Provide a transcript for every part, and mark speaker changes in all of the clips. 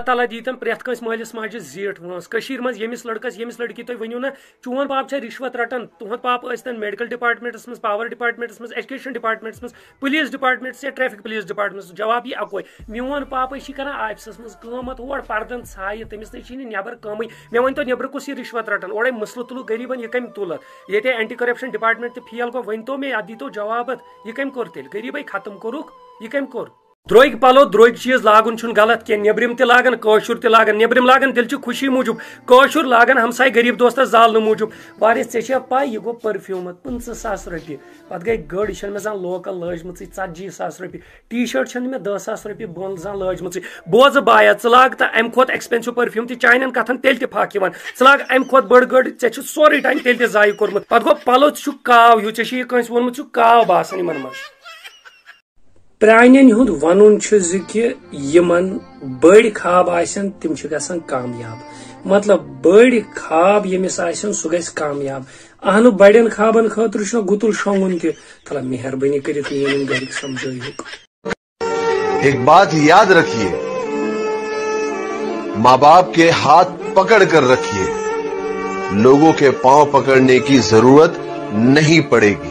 Speaker 1: تعالیٰ دیتن پریت کنس مالس ماجہ زیٹھ وٲنٛس کٔشیٖرِ منٛز ییٚمِس لڑکس ییٚمِس لڑکی تُہۍ ؤنِو نا چون پاپ چھا رِشوت رٹان تُہُنٛد پاپ ٲسۍتن میڈیکل ڈپارٹمنٹس منٛز پاور ڈپارٹمنٹس منٛز ایجوکیشن ڈپارٹمنٹس منٛز پُلیٖس ڈپارٹمنٹس یا ٹریفک پُلیٖس ڈپارٹمنٹس جواب یی اکوے میون پاپے چھ کران آفسس منٛز کٲم اور پردن ژھایہِ تٔمِس نٕے چھِی نہٕ نیبر کٲمٕے مےٚ ؤنۍتو نیبرٕ کُس یہِ رِشوت رٹان اورے مسلہٕ تُلو غریٖبن یہِ کٔمۍ تُل اتھ ییٚتہِ اینٹی کرپشن ڈپارٹمنٹ تہِ فیل گوٚو ؤنۍتو مےٚ اتھ دیٖتو جواب اتھ یہِ کٔمۍ کوٚر تیٚلہِ غریٖبٕے ختم کوٚرُکھ یہِ کٔمۍ کوٚر درٛوٚگۍ پلو درٛوٚگۍ چیٖز لاگُن چھُنہٕ غلط کینٛہہ نیبرِم تہِ لاگان کٲشُر تہِ لاگان نیبرِم لاگان تیٚلہِ چھِ خوشی موٗجوٗب کٲشُر لاگان ہمساے غریٖب دوستس زالنہٕ موٗجوٗب واریاہ ژےٚ چھےٚ پاے یہِ گوٚو پٔرفیوٗم 25,000 رۄپیہِ پتہٕ گٔے گٔر یہِ چھنہٕ مےٚ زانٛہہ لوکل لٲجمٕژٕے 40,000 رۄپیہِ ٹی شٲٹ چھنہٕ مےٚ 10,000 رۄپیہِ بۄن زانٛہہ لٲجمٕژٕے بوزٕ بایا ژٕ لاگ تہٕ امہِ کھۄتہٕ ایکسپینسِو پٔرفیوٗم تہِ چانٮ۪ن کتھن تیٚلہِ تہِ پھکھ یِوان ژٕ لاگ امہِ کھۄتہٕ بٔڑ گٔر ژےٚ چھُ سورُے ٹایم تیٚلہِ تہِ ضایہِ کوٚرمُت پتہٕ گوٚو پلو ژٕ چھُکھ کاو ہیوٗ ژےٚ چھُ یہِ کٲنٛسہِ ووٚنمُت ژٕ چھُکھ کاو باسان یِمن منٛز پرانٮ۪ن ہُنٛد ونُن چھُ زِ کہِ یِمن بٔڑۍ خواب آسن تِم چھِ گژھان کامیاب مطلب بٔڑۍ خواب ییٚمِس آسن سُہ گژھِ کامیاب اہنہٕ بڑٮ۪ن خوابن خٲطرٕ چھُ گُتُل شۄنگُن تہِ تھوڑا مہربٲنی کٔرِتھ میٲنۍ گرِکۍ سمجھٲیِہُکھ
Speaker 2: ایک بات یاد رکھیے ماں باپ کے ہاتھ پکڑ کر رکھیے لوگوں کے پاؤں پکڑنے کی ضرورت نہیں پڑے گی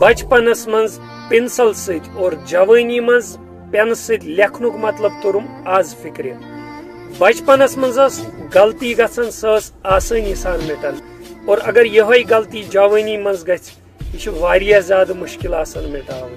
Speaker 1: بچپنس منٛز پنسل سۭتۍ اور جوانی منٛز پینہٕ سۭتۍ لیکھنُک مطلب توٚرُم آز فکرِ بچپنس منٛز ٲس غلطی گژھان سۄ ٲس آسٲنی سان مٹان اور اگر یِہوے غلطی جوانی منٛز گژھِ یہِ چھُ واریاہ زیادٕ مُشکل آسان مٹاوٕنۍ